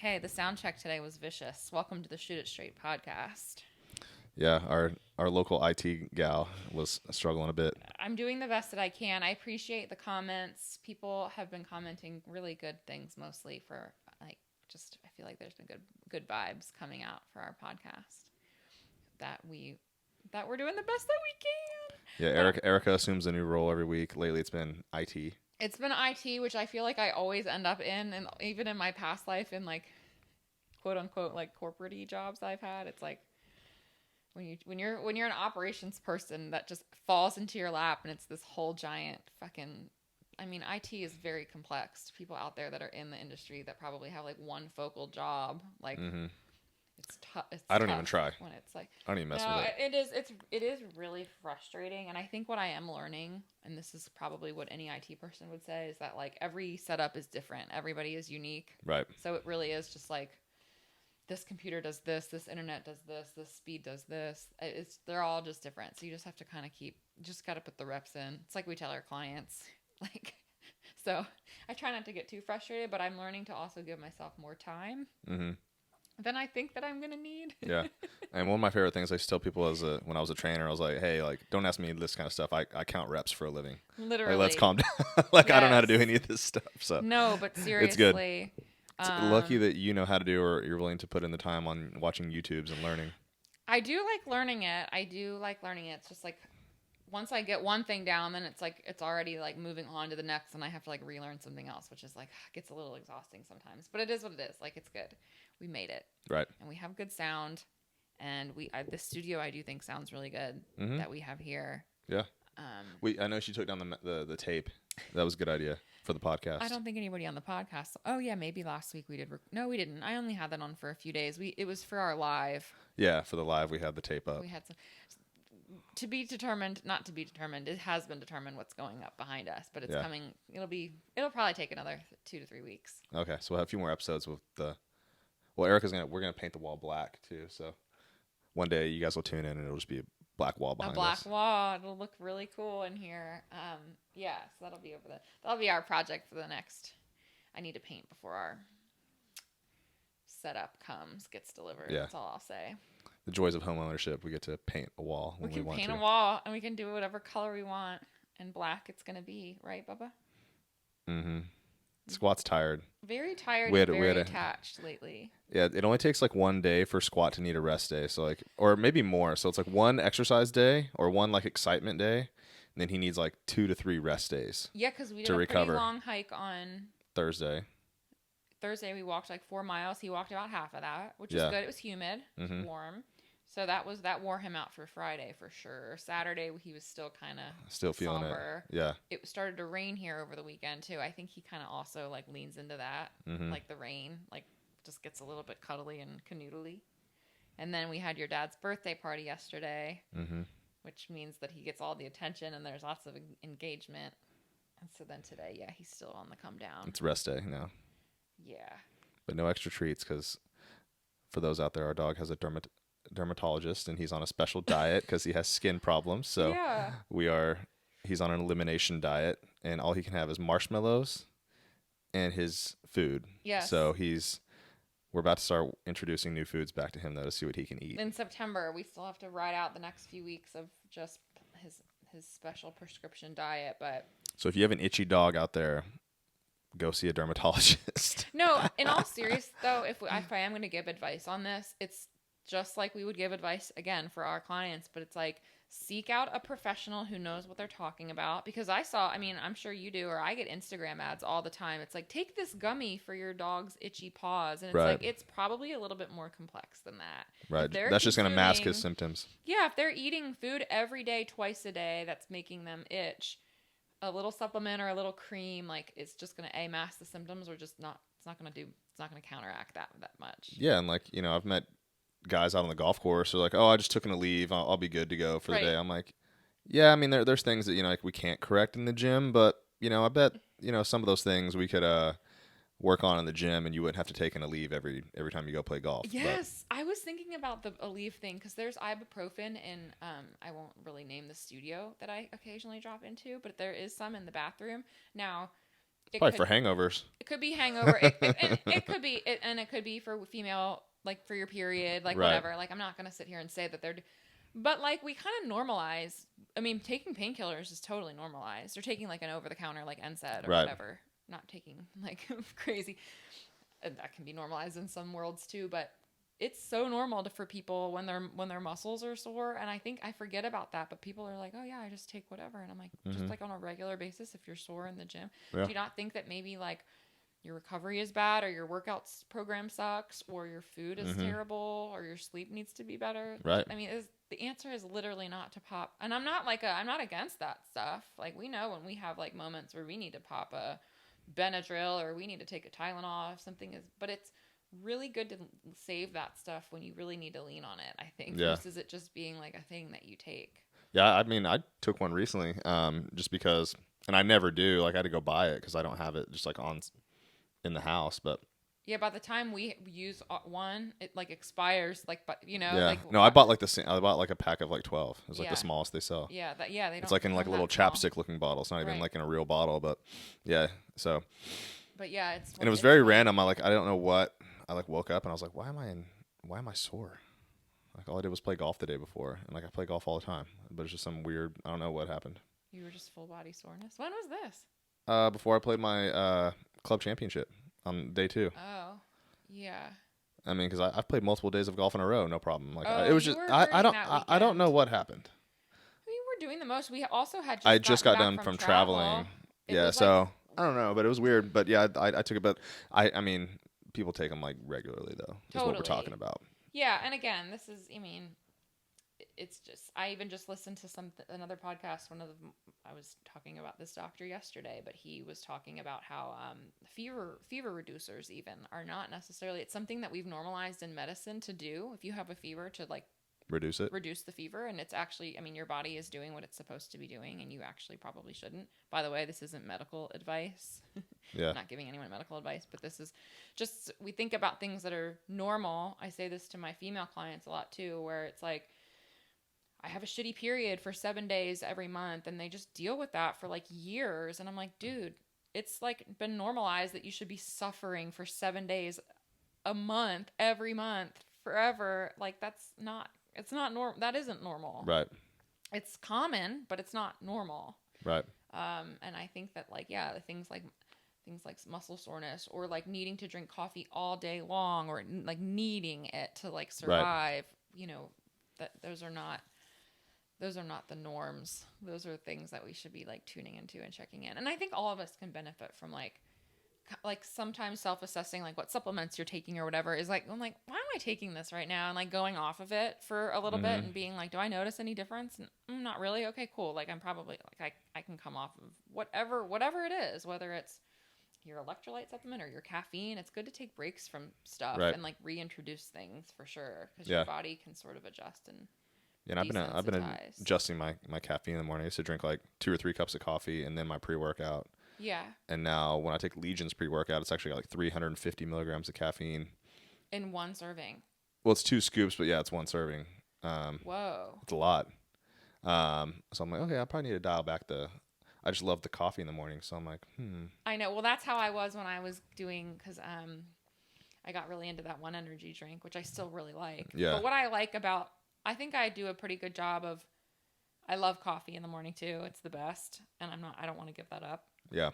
Hey, the sound check today was vicious. Welcome to the Shoot It Straight podcast. Yeah, our local IT gal was struggling a bit. I'm doing the best that I can. I appreciate the comments. People have been commenting really good things, mostly for just I feel like there's been good vibes coming out for our podcast. That we're doing the best that we can. Yeah, Erika assumes a new role every week. Lately, it's been IT. It's been IT, which I feel like I always end up in, and even in my past life, in like quote unquote like corporate-y jobs I've had, it's like when you're an operations person that just falls into your lap, and it's this whole giant fucking. I mean, IT is very complex. People out there that are in the industry that probably have like one focal job, like it's tough. I don't even try. When it's like I don't even mess with it. It is really frustrating, and I think what I am learning, and this is probably what any IT person would say, is that like every setup is different. Everybody is unique. Right. So it really is just like this computer does this internet does this speed does this. They're all just different. So you just have to kind of just got to put the reps in. It's like we tell our clients, like. So I try not to get too frustrated, but I'm learning to also give myself more time. Than I think that I'm gonna need. Yeah, and one of my favorite things I used to tell people when I was a trainer, I was like, "Hey, like, don't ask me this kind of stuff. I count reps for a living. Literally, like, let's calm down. Like, yes. I don't know how to do any of this stuff. So no, but seriously, it's good. It's lucky that you know how to do, or you're willing to put in the time on watching YouTubes and learning. I do like learning it. It's just like once I get one thing down, then it's like it's already like moving on to the next, and I have to like relearn something else, which is like gets a little exhausting sometimes. But it is what it is. Like it's good. We made it. Right. And we have good sound, and the studio I do think sounds really good that we have here. Yeah. I know she took down the tape. That was a good idea for the podcast. I don't think anybody on the podcast. Oh yeah, maybe last week we did. No, we didn't. I only had that on for a few days. It was for our live. Yeah, for the live we had the tape up. We had some. To be determined, not to be determined. It has been determined what's going up behind us, but it's coming. It'll probably take another 2 to 3 weeks. Okay, so we'll have a few more episodes with the. Well, we're gonna paint the wall black too. So one day you guys will tune in and it'll just be a black wall behind us. A black wall. It'll look really cool in here. Yeah. So that'll be our project for the next. I need to paint before our setup gets delivered. Yeah. That's all I'll say. The joys of home ownership. We get to paint a wall when we want to. We can paint a wall, and we can do whatever color we want. And black it's gonna be, right, Bubba? Mm-hmm. Squat's tired. Very tired and very attached lately. Yeah, it only takes like one day for Squat to need a rest day. So like, or maybe more. So it's like one exercise day or one like excitement day. And then he needs like 2 to 3 rest days. Yeah, because we did a pretty long hike on Thursday. We walked like 4 miles. He walked about half of that, which is good. It was humid, warm. So that wore him out for Friday for sure. Saturday he was still kind of feeling somber. It. Yeah. It started to rain here over the weekend too. I think he kind of also like leans into that, like the rain, like just gets a little bit cuddly and canoodly. And then we had your dad's birthday party yesterday, which means that he gets all the attention and there's lots of engagement. And so then today, yeah, he's still on the come down. It's rest day now. Yeah. But no extra treats because for those out there, our dog has a dermatologist and he's on a special diet because he has skin problems. So he's on an elimination diet and all he can have is marshmallows and his food. Yes. So we're about to start introducing new foods back to him though to see what he can eat. In September, we still have to ride out the next few weeks of just his special prescription diet. But so if you have an itchy dog out there, go see a dermatologist. No, in all seriousness though, if I am going to give advice on this, it's just like we would give advice again for our clients, but it's like seek out a professional who knows what they're talking about. Because I'm sure you do, or I get Instagram ads all the time. It's like, take this gummy for your dog's itchy paws. And it's like, it's probably a little bit more complex than that. Right. That's just going to mask his symptoms. Yeah. If they're eating food every day, twice a day, that's making them itch, a little supplement or a little cream, like it's just going to mask the symptoms or just not, it's not going to counteract that much. Yeah. And like, I've met guys out on the golf course are like, oh, I just took a leave. I'll be good to go for the day. I'm like, yeah, I mean, there's things that, like we can't correct in the gym, but, I bet, some of those things we could work on in the gym and you wouldn't have to take a leave every time you go play golf. Yes. I was thinking about a leave thing because there's ibuprofen in, I won't really name the studio that I occasionally drop into, but there is some in the bathroom. Now, Probably for hangovers. It could be hangover. It could be, and it could be for female, like for your period, like whatever. Like I'm not gonna sit here and say that but like we kind of normalize. I mean, taking painkillers is totally normalized. Or taking like an over the counter like NSAID or whatever. Not taking like crazy. That can be normalized in some worlds too, but it's so normal for people when their muscles are sore. And I think I forget about that, but people are like, oh yeah, I just take whatever. And I'm like, just like on a regular basis, if you're sore in the gym, do you not think that maybe like your recovery is bad, or your workouts program sucks, or your food is terrible, or your sleep needs to be better? Right. I mean, the answer is literally not to pop. And I'm not against that stuff. Like we know when we have like moments where we need to pop a Benadryl or we need to take a Tylenol if something is, but it's really good to save that stuff when you really need to lean on it, I think, versus it just being like a thing that you take. Yeah, I mean, I took one recently, just because, and I never do. Like, I had to go buy it because I don't have it just like in the house. But yeah, by the time we use one, it like expires. Like, but you know, like no, I bought like I bought like a pack of like 12. It was like the smallest they sell. Yeah, they don't. It's like in like a little chapstick looking bottle. It's not even like in a real bottle, but yeah. So. But yeah, and it was very random. I don't know what. I like woke up and I was like, why am I sore? Like all I did was play golf the day before, and like I play golf all the time, but it's just some weird. I don't know what happened. You were just full body soreness. When was this? Before I played my club championship on day 2. Oh, yeah. I mean, because I've played multiple days of golf in a row, no problem. Like it was just I don't know what happened. We were doing the most. We also had. I just got done from traveling. Yeah, so I don't know, but it was weird. But yeah, I took it. But I mean. People take them like regularly though. That's what we're talking about. Yeah, and again, this is. I mean, it's just. I even just listened to another podcast. I was talking about this doctor yesterday, but he was talking about how fever reducers even are not necessarily. It's something that we've normalized in medicine to do. If you have a fever, to like reduce the fever, and it's actually. I mean, your body is doing what it's supposed to be doing, and you actually probably shouldn't. By the way, this isn't medical advice. Yeah. I'm not giving anyone medical advice, but this is just, we think about things that are normal. I say this to my female clients a lot too, where it's like, I have a shitty period for 7 days every month, and they just deal with that for like years. And I'm like, dude, it's like been normalized that you should be suffering for 7 days a month, every month, forever. Like that isn't normal. Right. It's common, but it's not normal. Right. And I think that like, yeah, the things like muscle soreness, or like needing to drink coffee all day long, or like needing it to like survive, you know, that those are not the norms. Those are things that we should be like tuning into and checking in. And I think all of us can benefit from like sometimes self-assessing like what supplements you're taking or whatever is like, I'm like, why am I taking this right now? And like going off of it for a little bit and being like, do I notice any difference? And not really. Okay, cool. Like I'm probably like, I can come off of whatever it is, whether it's your electrolyte supplement or your caffeine. It's good to take breaks from stuff and like reintroduce things for sure. Cause your body can sort of adjust and I've been adjusting my caffeine in the morning. I used to drink like 2 or 3 cups of coffee and then my pre-workout. Yeah. And now when I take Legion's pre-workout, it's actually got like 350 milligrams of caffeine. In one serving? Well, it's 2 scoops, but yeah, it's 1 serving. Whoa. It's a lot. So I'm like, okay, I probably need to dial back I just love the coffee in the morning. So I'm like, I know. Well, that's how I was when I was doing, because I got really into that one energy drink, which I still really like. Yeah. But what I like I think I do a pretty good job of, I love coffee in the morning too. It's the best. And I don't want to give that up. Yeah.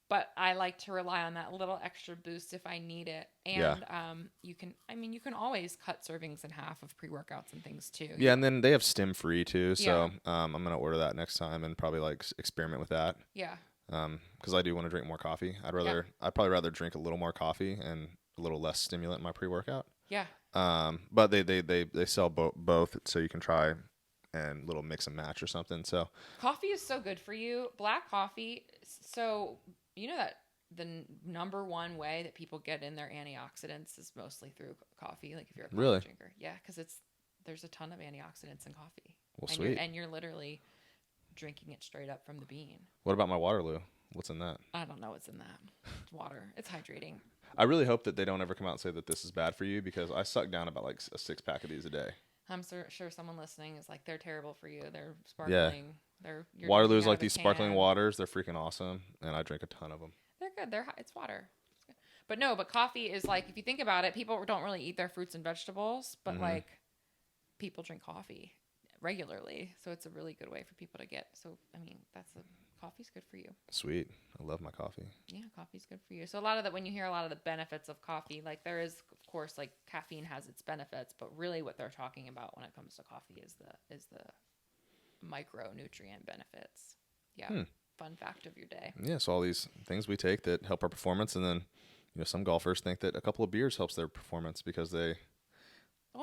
But I like to rely on that little extra boost if I need it. And you can always cut servings in half of pre-workouts and things too. Yeah, and then they have stim free too. So I'm going to order that next time and probably like experiment with that. Yeah. Because I do want to drink more coffee. I'd probably rather drink a little more coffee and a little less stimulant in my pre-workout. Yeah. But they sell both, so you can try and little mix and match or something. So coffee is so good for you. Black coffee. So you know that the number one way that people get in their antioxidants is mostly through coffee. Like if you're a coffee drinker, yeah, because there's a ton of antioxidants in coffee. Well, sweet. And you're literally drinking it straight up from the bean. What about my Waterloo? What's in that? I don't know what's in that. It's water. It's hydrating. I really hope that they don't ever come out and say that this is bad for you, because I suck down about like a 6-pack of these a day. I'm sure someone listening is like, they're terrible for you. They're sparkling. You're Waterloo's drinking out like of a these sparkling can. waters. They're freaking awesome, and I drink a ton of them. They're good. It's water. But no, but coffee is like, if you think about it, people don't really eat their fruits and vegetables, but like people drink coffee regularly. So it's a really good way for people to get. So, I mean, coffee's good for you. Sweet. I love my coffee. Yeah, coffee's good for you. So a lot of when you hear a lot of the benefits of coffee, like there is, of course, like caffeine has its benefits, but really what they're talking about when it comes to coffee is the micronutrient benefits. Yeah. Fun fact of your day. Yeah. So all these things we take that help our performance, and then, some golfers think that a couple of beers helps their performance because they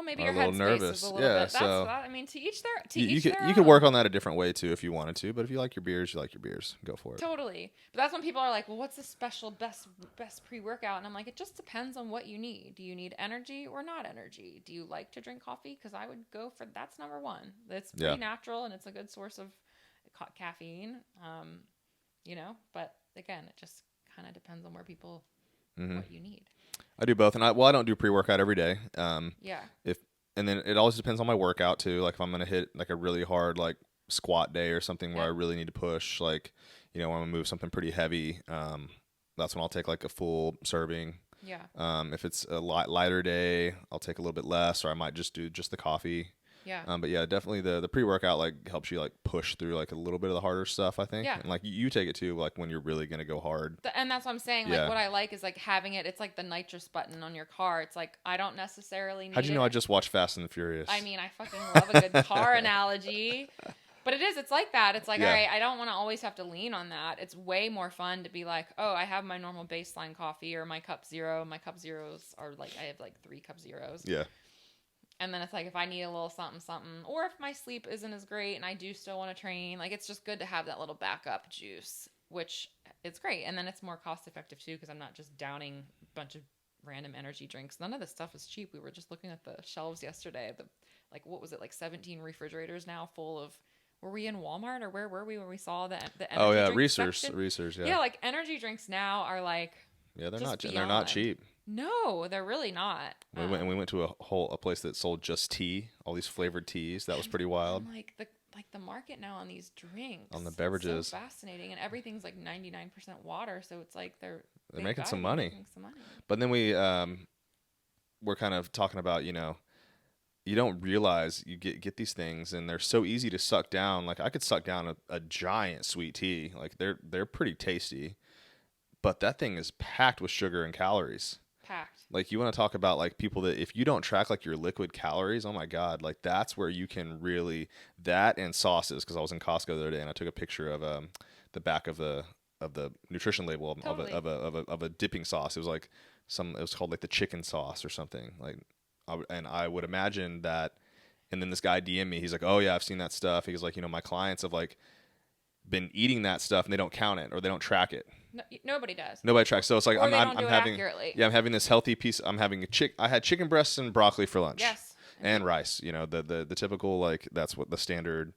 maybe are your a little headspace nervous. is a little bit. So I mean, to each their. You could work on that a different way too if you wanted to. But if you like your beers, you like your beers. Go for it. Totally. But that's when people are like, "Well, what's the special best pre-workout?" And I'm like, it just depends on what you need. Do you need energy or not energy? Do you like to drink coffee? Because I would go for that's number one. It's pretty natural and it's a good source of caffeine. But again, it just kind of depends on where people what you need. I do both, and I don't do pre-workout every day. And then it always depends on my workout too. Like if I'm gonna hit like a really hard like squat day or something where I really need to push, like when I'm gonna move something pretty heavy, that's when I'll take like a full serving. Yeah. If it's a lighter day, I'll take a little bit less, or I might just do just the coffee. Yeah. But yeah, definitely the pre-workout like helps you like push through like a little bit of the harder stuff, I think. Yeah. And like you take it too, like when you're really gonna go hard. And that's what I'm saying. Like what I like is like having it. It's like the nitrous button on your car. It's like I don't necessarily need. How'd you know I just watched Fast and the Furious? I mean, I fucking love a good car analogy. But it's like that. It's like, all right, I don't want to always have to lean on that. It's way more fun to be like, oh, I have my normal baseline coffee or my Cup Zero. My Cup Zeros are like, I have like 3 Cup Zeros. Yeah. And then it's like if I need a little something, or if my sleep isn't as great and I do still want to train, like it's just good to have that little backup juice, which it's great. And then it's more cost effective too, because I'm not just downing a bunch of random energy drinks. None of this stuff is cheap. We were just looking at the shelves yesterday. What was it, like 17 refrigerators now full of. Were we in Walmart or where were we when we saw the energy drink section? Research, yeah. Yeah, like energy drinks now are like. Yeah, they're not cheap. No, they're really not. We went to a place that sold just tea, all these flavored teas. That was pretty wild. And the market now on these drinks, on the beverages, it's so fascinating, and everything's like 99% water, so it's like they're making some money. But then we're kind of talking about you don't realize you get these things, and they're so easy to suck down. Like I could suck down a giant sweet tea. Like they're pretty tasty, but that thing is packed with sugar and calories. Packed. Like you want to talk about like people that if you don't track like your liquid calories, oh my God, like that's where you can really that and sauces. Because I was in Costco the other day and I took a picture of the back of the nutrition label of a dipping sauce. It was like it was called like the chicken sauce or something. Like, and I would imagine that. And then this guy DM'd me. He's like, "Oh yeah, I've seen that stuff." He's like, my clients have like been eating that stuff and they don't count it or they don't track it. No, nobody does. Nobody tracks. So it's like I'm having accurately. Yeah, I'm having this healthy piece. I'm having I had chicken breasts and broccoli for lunch. Yes. And rice. The typical like that's what the standard.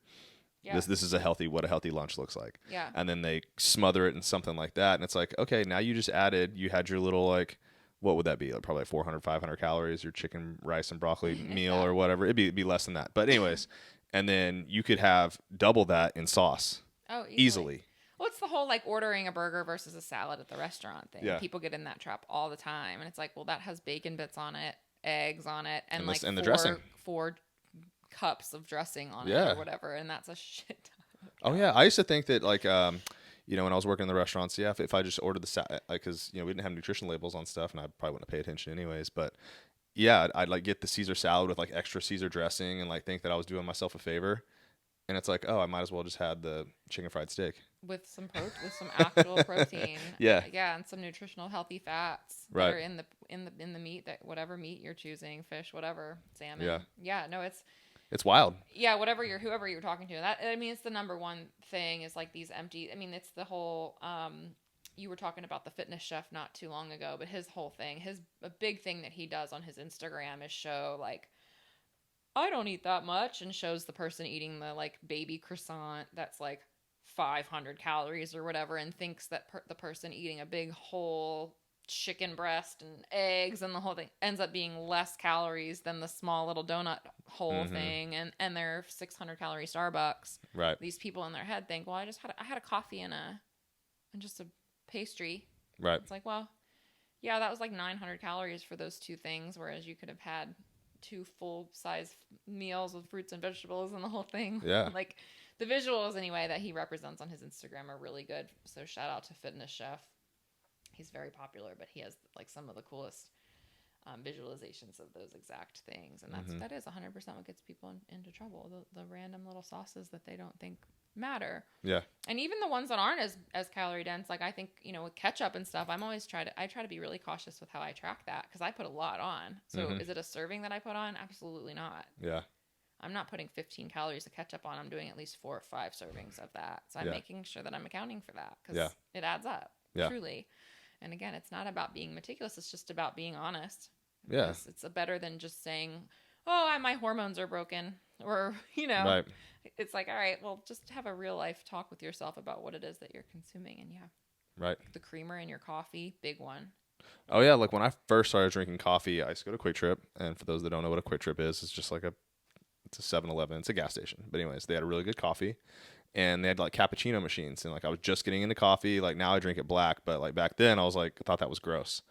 Yeah. This is what a healthy lunch looks like. Yeah. And then they smother it in something like that, and it's like, okay, now you had your little like, what would that be? Like probably 400, 500 calories. Your chicken, rice, and broccoli meal or whatever. It'd be less than that. But anyways, and then you could have double that in sauce. Oh, easily. Well, it's the whole like ordering a burger versus a salad at the restaurant thing. Yeah. People get in that trap all the time, and it's like, well, that has bacon bits on it, eggs on it, and the dressing. 4 cups of dressing on it or whatever, and that's a shit ton. Oh yeah, I used to think that like when I was working in the restaurants, if I just ordered the salad, because we didn't have nutrition labels on stuff, and I probably wouldn't pay attention anyways, but yeah, I'd like get the Caesar salad with like extra Caesar dressing and like think that I was doing myself a favor. And it's like, oh, I might as well just had the chicken fried steak with some actual protein. Yeah, and some nutritional healthy fats right. that are in the meat, that whatever meat you're choosing, fish, whatever, salmon. Yeah. No, it's wild. Yeah, whoever you're talking to. That it's the number one thing is like these empty. I mean, it's the whole. You were talking about the fitness chef not too long ago, but his whole thing, a big thing that he does on his Instagram is show like, I don't eat that much, and shows the person eating the like baby croissant that's like 500 calories or whatever, and thinks that the person eating a big whole chicken breast and eggs and the whole thing ends up being less calories than the small little donut hole thing, and their 600 calorie Starbucks. Right. These people in their head think, well, I had a coffee and just a pastry. Right. It's like, well, yeah, that was like 900 calories for those two things, whereas you could have had 2 full-size meals with fruits and vegetables and the whole thing. Yeah. Like, the visuals, anyway, that he represents on his Instagram are really good. So shout out to Fitness Chef. He's very popular, but he has like some of the coolest visualizations of those exact things. And that is 100% what gets people into trouble. The random little sauces that they don't think matter. Yeah. And even the ones that aren't as calorie dense, like I think, with ketchup and stuff, I try to be really cautious with how I track that, because I put a lot on. So is it a serving that I put on? Absolutely not. Yeah. I'm not putting 15 calories of ketchup on. I'm doing at least 4 or 5 servings of that. So I'm making sure that I'm accounting for that, because it adds up. Yeah. Truly. And again, it's not about being meticulous. It's just about being honest. Yeah. It's better than just saying, oh, my hormones are broken, or, Right. It's like, all right, well, just have a real life talk with yourself about what it is that you're consuming. And Right. the creamer in your coffee, big one. Oh yeah, like when I first started drinking coffee, I used to go to Quick Trip, and for those that don't know what a Quick Trip is, it's just like it's a 7-Eleven, it's a gas station. But anyways, they had a really good coffee, and they had like cappuccino machines, and like I was just getting into coffee. Like now I drink it black, but like back then I thought that was gross.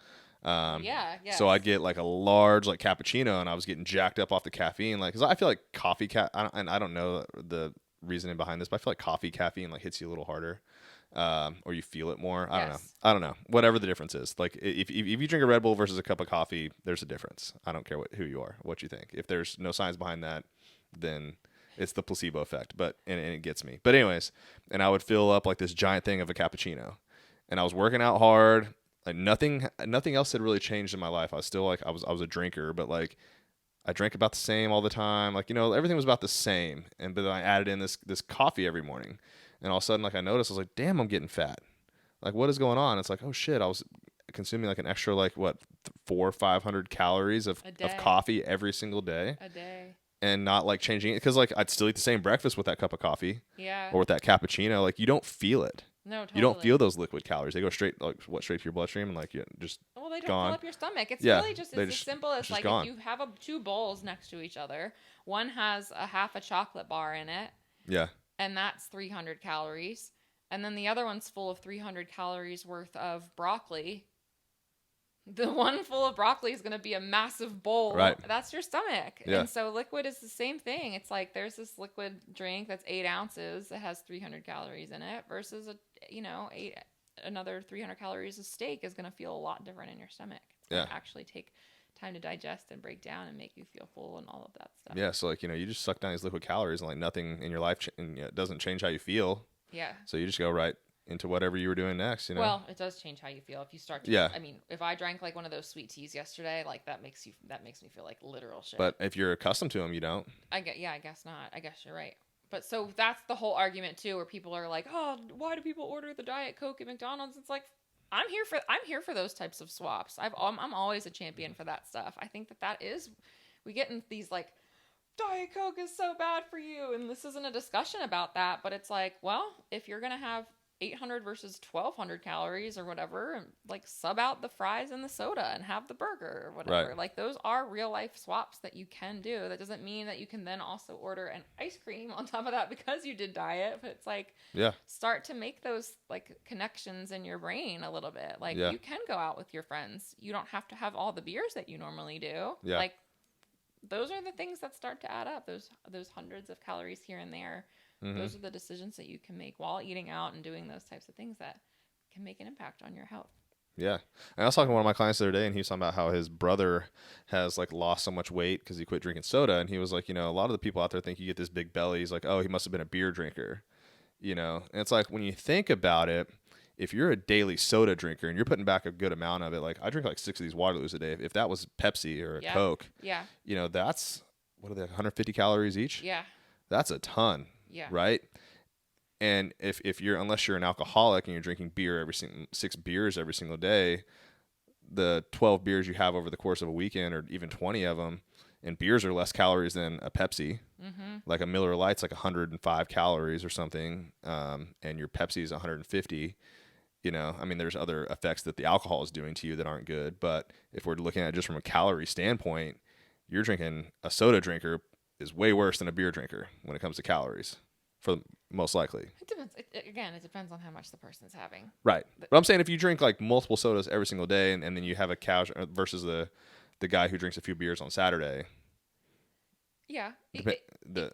Yeah. So I'd get like a large like cappuccino, and I was getting jacked up off the caffeine, like, because I feel like coffee I don't know the reasoning behind this, but I feel like coffee caffeine like hits you a little harder, or you feel it more. I don't know. Whatever the difference is, like if you drink a Red Bull versus a cup of coffee, there's a difference. I don't care who you are, what you think. If there's no science behind that, then it's the placebo effect. But and it gets me. But anyways, and I would fill up like this giant thing of a cappuccino, and I was working out hard. Like nothing else had really changed in my life. I was still like I was a drinker, but like I drank about the same all the time. Like, everything was about the same. But then I added in this coffee every morning, and all of a sudden, like I noticed, I was like, damn, I'm getting fat. Like, what is going on? It's like, oh shit, I was consuming like an extra like 400 or 500 calories of coffee every single day. A day. And not like changing it, because like I'd still eat the same breakfast with that cup of coffee. Yeah. Or with that cappuccino. Like, you don't feel it. No, totally. You don't feel those liquid calories. They go straight to your bloodstream, and like you just they don't gone. fill up your stomach. It's really just as simple as like gone. if you have 2 bowls next to each other, one has a half a chocolate bar in it. Yeah. And that's 300 calories. And then the other one's full of 300 calories worth of broccoli. The one full of broccoli is going to be a massive bowl. Right. That's your stomach. Yeah. And so liquid is the same thing. It's like there's this liquid drink that's 8 ounces that has 300 calories in it versus another 300 calories of steak is going to feel a lot different in your stomach. It's going to actually take time to digest and break down and make you feel full and all of that stuff. Yeah. So like, you just suck down these liquid calories, and like nothing in your life it doesn't change how you feel. Yeah. So you just go right into whatever you were doing next, Well, it does change how you feel if you start to. Yeah. I mean, if I drank like one of those sweet teas yesterday, like that makes me feel like literal shit. But if you're accustomed to them, you don't. I guess not. I guess you're right. But so that's the whole argument too, where people are like, "Oh, why do people order the Diet Coke at McDonald's?" It's like, I'm here for those types of swaps. I'm always a champion for that stuff. I think that is, we get in these like, Diet Coke is so bad for you, and this isn't a discussion about that, but it's like, well, if you're gonna have 800 versus 1200 calories or whatever, and like sub out the fries and the soda and have the burger or whatever. Right. Like those are real life swaps that you can do. That doesn't mean that you can then also order an ice cream on top of that because you did diet, but it's like, start to make those like connections in your brain a little bit. Like you can go out with your friends. You don't have to have all the beers that you normally do. Yeah. Like those are the things that start to add up. Those hundreds of calories here and there. Mm-hmm. Those are the decisions that you can make while eating out and doing those types of things that can make an impact on your health. Yeah. And I was talking to one of my clients the other day, and he was talking about how his brother has like lost so much weight because he quit drinking soda. And he was like, a lot of the people out there think you get this big belly. He's like, oh, he must have been a beer drinker, And it's like, when you think about it, if you're a daily soda drinker and you're putting back a good amount of it, like I drink like 6 of these Waterloos a day. If that was Pepsi or a Coke, that's, what are they, 150 calories each? Yeah. That's a ton. Yeah. Right. And unless you're an alcoholic and you're drinking beer 6 beers every single day, the 12 beers you have over the course of a weekend, or even 20 of them, and beers are less calories than a Pepsi. Mm-hmm. Like a Miller Lite's like 105 calories or something, and your Pepsi is 150. you know, I mean, there's other effects that the alcohol is doing to you that aren't good. But if we're looking at it just from a calorie standpoint, you're drinking a soda drinker is way worse than a beer drinker when it comes to calories, for most likely. It depends. Again, it depends on how much the person's having. Right. But I'm saying if you drink like multiple sodas every single day and then you have a casual versus the guy who drinks a few beers on Saturday. Yeah. The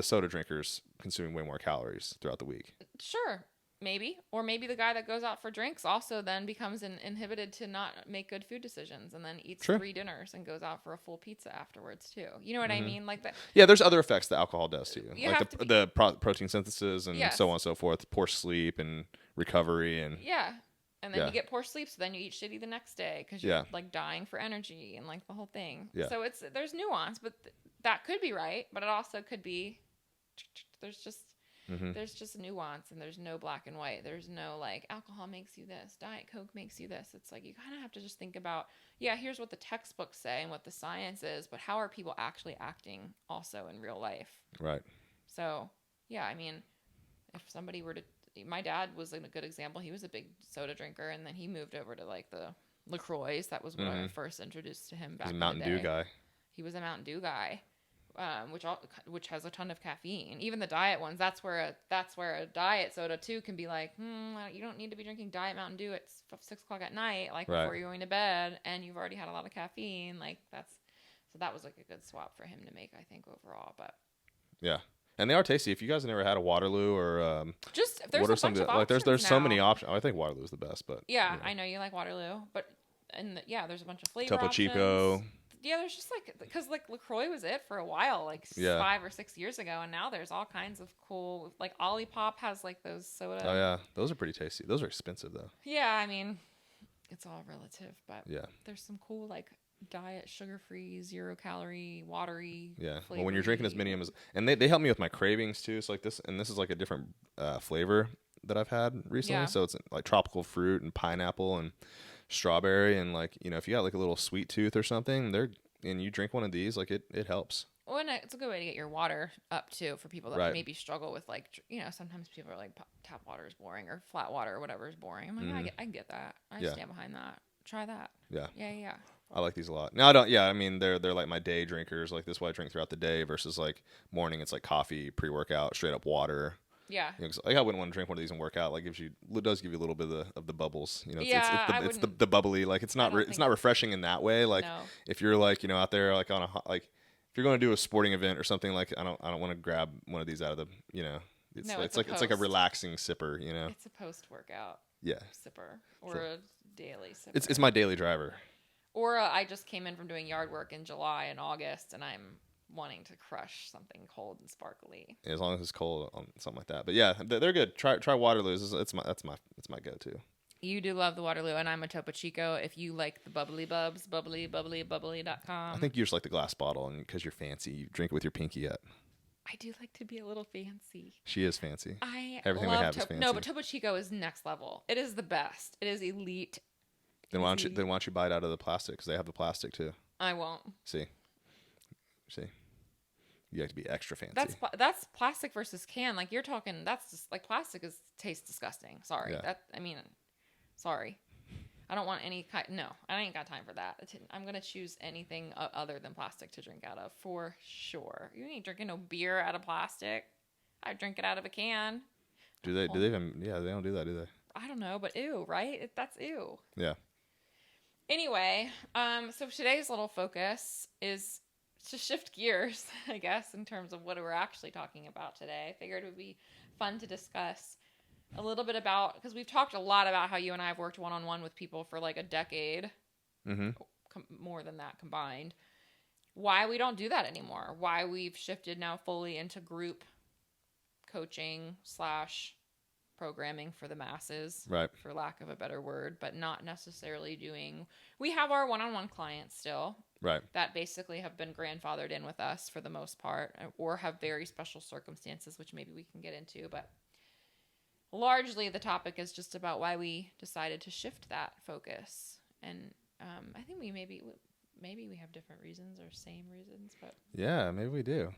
soda drinkers consuming way more calories throughout the week. Sure. Maybe. Or maybe the guy that goes out for drinks also then becomes inhibited to not make good food decisions and then eats 3 dinners and goes out for a full pizza afterwards too. You know what I mean? Like that. Yeah, there's other effects that alcohol does to you. Like the protein synthesis and yes. so on and so forth, poor sleep and recovery and yeah. And then you get poor sleep, so then you eat shitty the next day because you're like dying for energy and like the whole thing. Yeah. So there's nuance, but that could be right, but it also could be there's just nuance and there's no black and white. There's no like alcohol makes you this, Diet Coke makes you this. It's like you kind of have to just think about, here's what the textbooks say and what the science is, but how are people actually acting also in real life? Right. So, I mean, if somebody were to, my dad was a good example. He was a big soda drinker and then he moved over to like the LaCroix. That was when I first introduced to him back in the day. He's a Mountain Dew guy. He was a Mountain Dew guy. Which has a ton of caffeine. Even the diet ones, that's where a diet soda too can be like, you don't need to be drinking diet Mountain Dew at 6 o'clock at night, like before you're going to bed, and you've already had a lot of caffeine. Like so that was like a good swap for him to make, I think, overall. But yeah, and they are tasty. If you guys have never had a Waterloo or just there's a bunch of like there's now. So many options. I think Waterloo is the best, but I know you like Waterloo, but there's a bunch of flavor Topo options. Chico. Yeah, there's just like, because like LaCroix was it for a while, like 5 or 6 years ago, and now there's all kinds of cool, like Olipop has like those soda. Oh yeah, those are pretty tasty. Those are expensive though. Yeah, I mean, it's all relative, but yeah, there's some cool like diet, sugar-free, 0-calorie, watery. Yeah, well, when you're drinking as many of them and they help me with my cravings too. So like this, and this is like a different flavor that I've had recently. Yeah. So it's like tropical fruit and pineapple and strawberry, and like, you know, if you got like a little sweet tooth or something, and you drink one of these, like it helps. Well, and it's a good way to get your water up too for people that maybe struggle with, like, you know, sometimes people are like tap water is boring or flat water or whatever is boring. I'm like, I get that. I stand behind that. Try that. Yeah. Yeah. I like these a lot. Now I don't. Yeah, I mean they're like my day drinkers. Like this is what I drink throughout the day versus like morning. It's like coffee, pre-workout, straight up water. Yeah. You know, like I wouldn't want to drink one of these and work out. Like it does give you a little bit of the bubbles. You know, it's the bubbly. Like it's not it's not refreshing in that way. Like if you're like, you know, out there like on a like if you're going to do a sporting event or something, like I don't want to grab one of these out of the, you know, it's like a relaxing sipper. You know, it's a post-workout. Yeah. Sipper or a daily sipper. It's my daily driver. Or I just came in from doing yard work in July and August, and I'm wanting to crush something cold and sparkly. As long as it's cold, something like that. But yeah, they're good. Try Waterloo. It's my go-to. You do love the Waterloo, and I'm a Topo Chico. If you like the bubbly bubs, bubbly.com. I think you just like the glass bottle, and because you're fancy, you drink it with your pinky up. I do like to be a little fancy. She is fancy. Everything we have is fancy. No, but Topo Chico is next level. It is the best. It is elite. Then why don't you buy it out of the plastic? Because they have the plastic too. I won't. See. You have to be extra fancy. That's plastic versus can. Like you're talking. That's just like plastic tastes disgusting. Sorry. Yeah. Sorry. I don't want any kind. No, I ain't got time for that. I'm gonna choose anything other than plastic to drink out of for sure. You ain't drinking no beer out of plastic. I drink it out of a can. Do they even? Yeah, they don't do that, do they? I don't know, but ew, right? That's ew. Yeah. Anyway, so today's little focus is to shift gears, I guess, in terms of what we're actually talking about today. I figured it would be fun to discuss a little bit about, because we've talked a lot about how you and I have worked one-on-one with people for like a decade, more than that combined. Why we don't do that anymore. Why we've shifted now fully into group coaching / programming for the masses, right, for lack of a better word, but not necessarily doing. We have our one-on-one clients still, right, that basically have been grandfathered in with us for the most part, or have very special circumstances, which maybe we can get into. But largely, the topic is just about why we decided to shift that focus, and I think we maybe we have different reasons or same reasons, but yeah, maybe we do.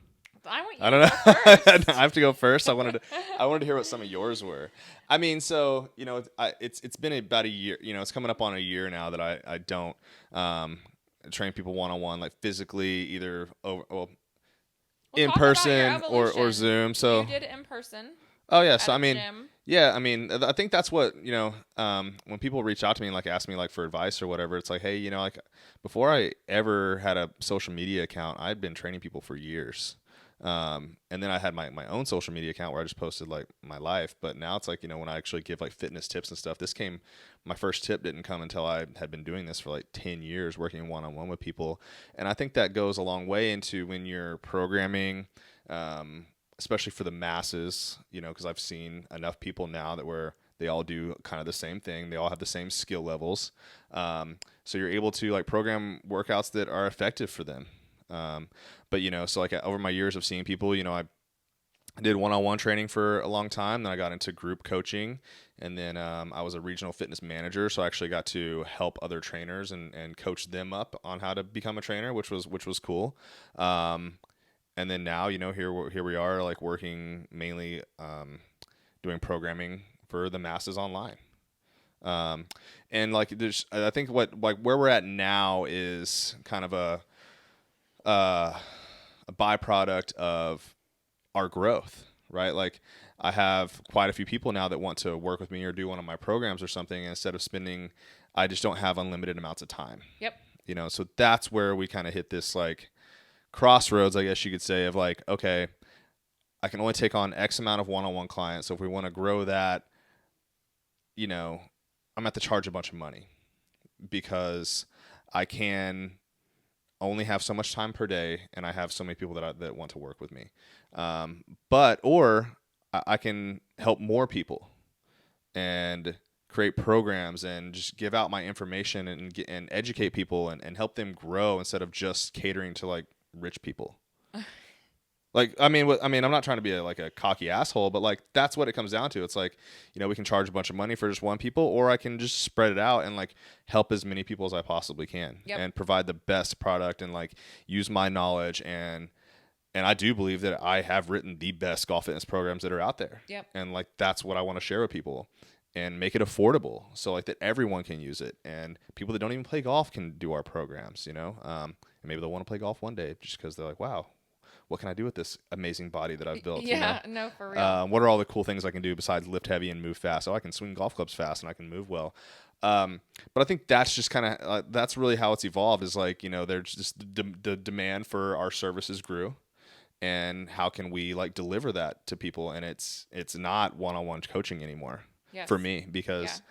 I want you I don't to know. go first. I have to go first. I wanted to hear what some of yours were. I mean, so it's been about a year. It's coming up on a year now that I don't train people one-on-one, like physically, either in talk about your person or evolution. Zoom. So You did it in person oh yeah, at so I a mean, gym. yeah, I mean, I think that's what when people reach out to me and like ask me like for advice or whatever, it's like, hey, like before I ever had a social media account, I'd been training people for years. And then I had my own social media account where I just posted like my life. But now it's like, when I actually give like fitness tips and stuff, my first tip didn't come until I had been doing this for like 10 years, working one-on-one with people. And I think that goes a long way into when you're programming, especially for the masses, because I've seen enough people now that where they all do kind of the same thing. They all have the same skill levels. So you're able to like program workouts that are effective for them. But so like over my years of seeing people, I did one-on-one training for a long time. Then I got into group coaching, and then I was a regional fitness manager, so I actually got to help other trainers and coach them up on how to become a trainer, which was cool. And then now, here we are, like working mainly doing programming for the masses online. And like I think where we're at now is kind of a byproduct of our growth, right? Like I have quite a few people now that want to work with me or do one of my programs or something. And instead of I just don't have unlimited amounts of time. Yep. So that's where we kind of hit this like crossroads, I guess you could say, of like, okay, I can only take on X amount of one-on-one clients. So if we want to grow that, I'm going to have to charge a bunch of money because I can only have so much time per day, and I have so many people that want to work with me. Or I can help more people and create programs and just give out my information and educate people and help them grow instead of just catering to like rich people. Like, I mean, I'm not trying to be a cocky asshole, but like that's what it comes down to. It's like, we can charge a bunch of money for just one people, or I can just spread it out and like help as many people as I possibly can. Yep. And provide the best product and like use my knowledge and I do believe that I have written the best golf fitness programs that are out there. Yep. And like that's what I want to share with people and make it affordable so like that everyone can use it and people that don't even play golf can do our programs, and maybe they'll want to play golf one day just because they're like, wow, what can I do with this amazing body that I've built? Yeah, no, for real. What are all the cool things I can do besides lift heavy and move fast? Oh, I can swing golf clubs fast and I can move well. But I think that's just kind of that's really how it's evolved. Is like there's just the demand for our services grew, and how can we like deliver that to people? And it's not one-on-one coaching anymore for me because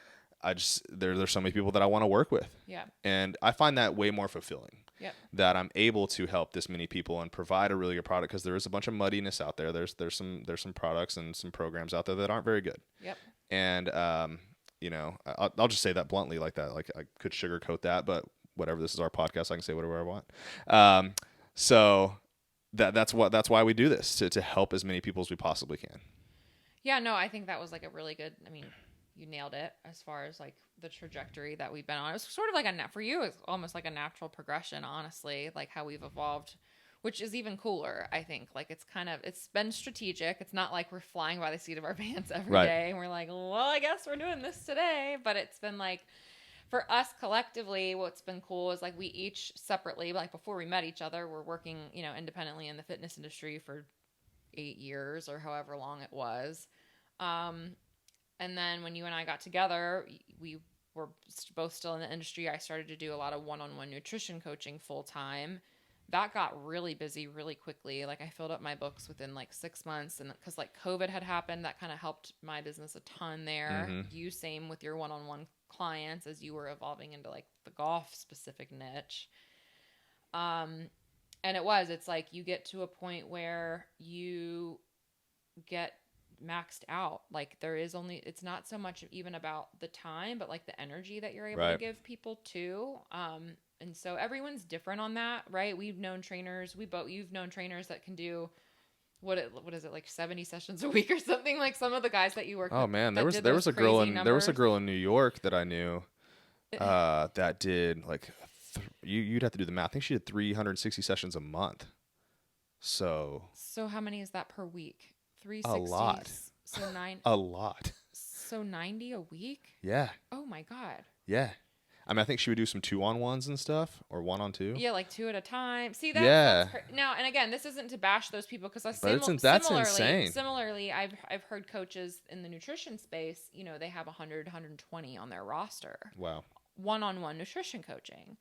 there's so many people that I want to work with. Yeah. And I find that way more fulfilling. Yep. That I'm able to help this many people and provide a really good product because there is a bunch of muddiness out there. There's some products and some programs out there that aren't very good. Yep. And I'll just say that bluntly like that. Like I could sugarcoat that, but whatever. This is our podcast. I can say whatever I want. So that's why we do this to help as many people as we possibly can. Yeah. No, I think that was like a really good. I mean, you nailed it as far as like the trajectory that we've been on. It was sort of like for you, it's almost like a natural progression, honestly, like how we've evolved, which is even cooler. I think like it's been strategic. It's not like we're flying by the seat of our pants every day and we're like, well, I guess we're doing this today. But it's been like, for us collectively, what's been cool is like we each separately, like before we met each other, we're working, independently in the fitness industry for 8 years or however long it was. And then when you and I got together, we were both still in the industry. I started to do a lot of one-on-one nutrition coaching full time. That got really busy really quickly. Like I filled up my books within like 6 months, and because like COVID had happened, that kind of helped my business a ton there. Mm-hmm. You same with your one-on-one clients as you were evolving into like the golf specific niche. And it's like you get to a point where you get maxed out. Like it's not so much even about the time, but like the energy that you're able to give people too. And so everyone's different on that, right? You've known trainers that can do what is it, like 70 sessions a week or something, like some of the guys that you work with. Oh man, there was a girl in New York that I knew that did like you'd have to do the math. I think she did 360 sessions a month. So how many is that per week? A 360. lot. So A lot. So 90 a week? Yeah. Oh my God. Yeah. I mean, I think she would do some 2-on-1s and stuff, or 1-on-2. Yeah, like 2 at a time. See, Yeah. now, and again, this isn't to bash those people because That's insane. similarly, I've heard coaches in the nutrition space, you know, they have 100, 120 on their roster. Wow. One-on-one nutrition coaching.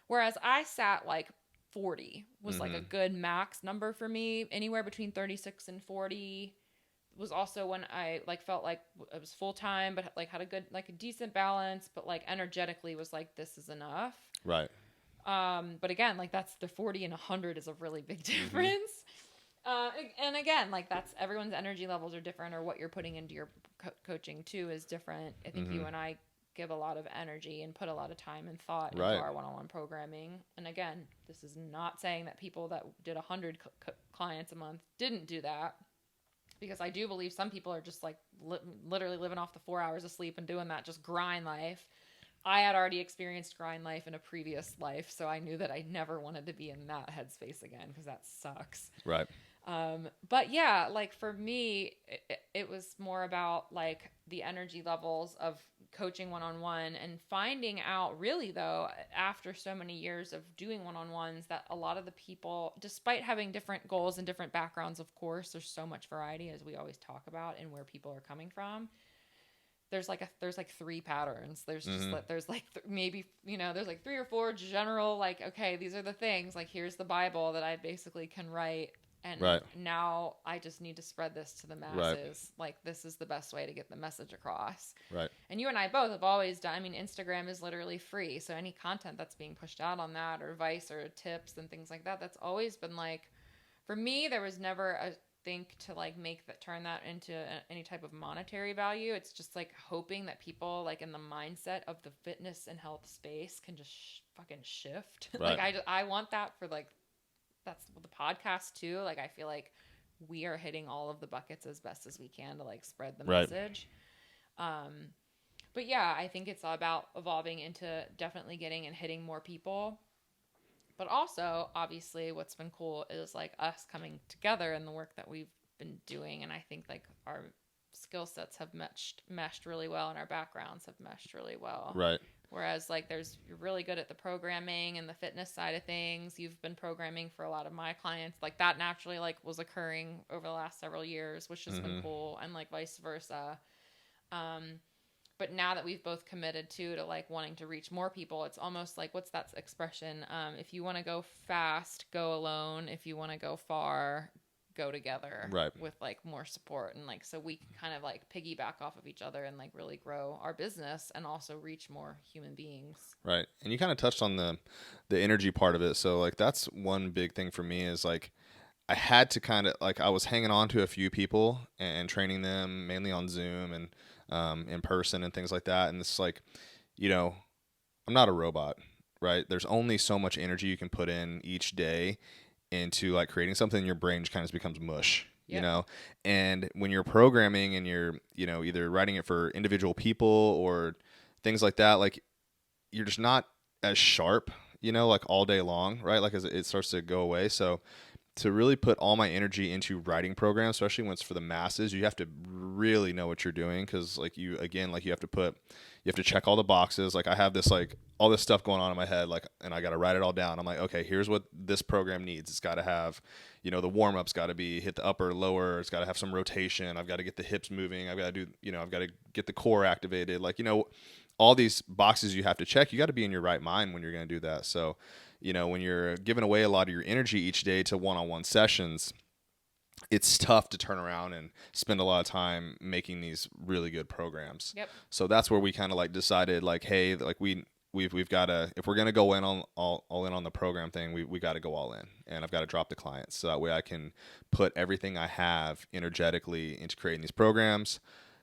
Whereas I sat like 40 was like a good max number for me. Anywhere between 36 and 40 was also when I like felt like it was full time, but like had a good, like a decent balance, but like energetically was like, this is enough. Right. But again, like that's the 40 and 100 is a really big difference. And again, like that's everyone's energy levels are different, or what you're putting into your coaching too is different. I think you and I give a lot of energy and put a lot of time and thought into our one-on-one programming. And again, this is not saying that people that did 100 clients a month didn't do that. Because I do believe some people are just like literally living off the 4 hours of sleep and doing that just grind life. I had already experienced grind life in a previous life, so I knew that I never wanted to be in that headspace again because that sucks. Right. But yeah, like for me, it was more about like the energy levels of coaching one-on-one and finding out really though, after so many years of doing one-on-ones, that a lot of the people, despite having different goals and different backgrounds, of course, there's so much variety as we always talk about and where people are coming from. There's like 3 patterns. There's just there's like maybe, you know, there's like 3 or 4 general, like, okay, these are the things, like here's the Bible that I basically can write. And now I just need to spread this to the masses. Right. Like, this is the best way to get the message across. Right. And you and I both have always done, I mean, Instagram is literally free. So any content that's being pushed out on that, or advice or tips and things like that, that's always been like, for me, there was never a think to like turn that into any type of monetary value. It's just like hoping that people like in the mindset of the fitness and health space can just fucking shift. Right. Like I want that for like, that's the podcast too. Like, I feel like we are hitting all of the buckets as best as we can to like spread the message. But yeah, I think it's all about evolving into definitely getting and hitting more people. But also, obviously, what's been cool is like us coming together and the work that we've been doing. And I think like our skill sets have meshed really well, and our backgrounds have meshed really well. Right. Whereas like you're really good at the programming and the fitness side of things. You've been programming for a lot of my clients. Like that naturally like was occurring over the last several years, which has been cool, and like vice versa. But now that we've both committed to like wanting to reach more people, it's almost like, what's that expression? If you want to go fast, go alone. If you want to go far, go together. Right. With like more support, and like so we can kind of like piggyback off of each other and like really grow our business and also reach more human beings. Right. And you kind of touched on the energy part of it. So like that's one big thing for me is like I had to kind of like I was hanging on to a few people and training them mainly on Zoom and in person and things like that. And it's like, you know, I'm not a robot, right? There's only so much energy you can put in each day into like creating something. Your brain just kind of becomes mush, you know? And when you're programming and you're, you know, either writing it for individual people or things like that, like you're just not as sharp, you know, like all day long, right? Like as it starts to go away. So to really put all my energy into writing programs, especially when it's for the masses, you have to really know what you're doing. Cause like you have to check all the boxes. Like I have this, like all this stuff going on in my head, like, and I got to write it all down. I'm like, okay, here's what this program needs. It's got to have, you know, the warm up's got to be hit the upper, lower. It's got to have some rotation. I've got to get the hips moving. I've got to do, you know, I've got to get the core activated. Like, you know, all these boxes you have to check. You got to be in your right mind when you're going to do that. So, you know, when you're giving away a lot of your energy each day to one-on-one sessions, it's tough to turn around and spend a lot of time making these really good programs. Yep. So that's where we kind of like decided like, hey, like we've got to, if we're going to go in on all in on the program thing, we got to go all in, and I've got to drop the clients. So that way I can put everything I have energetically into creating these programs,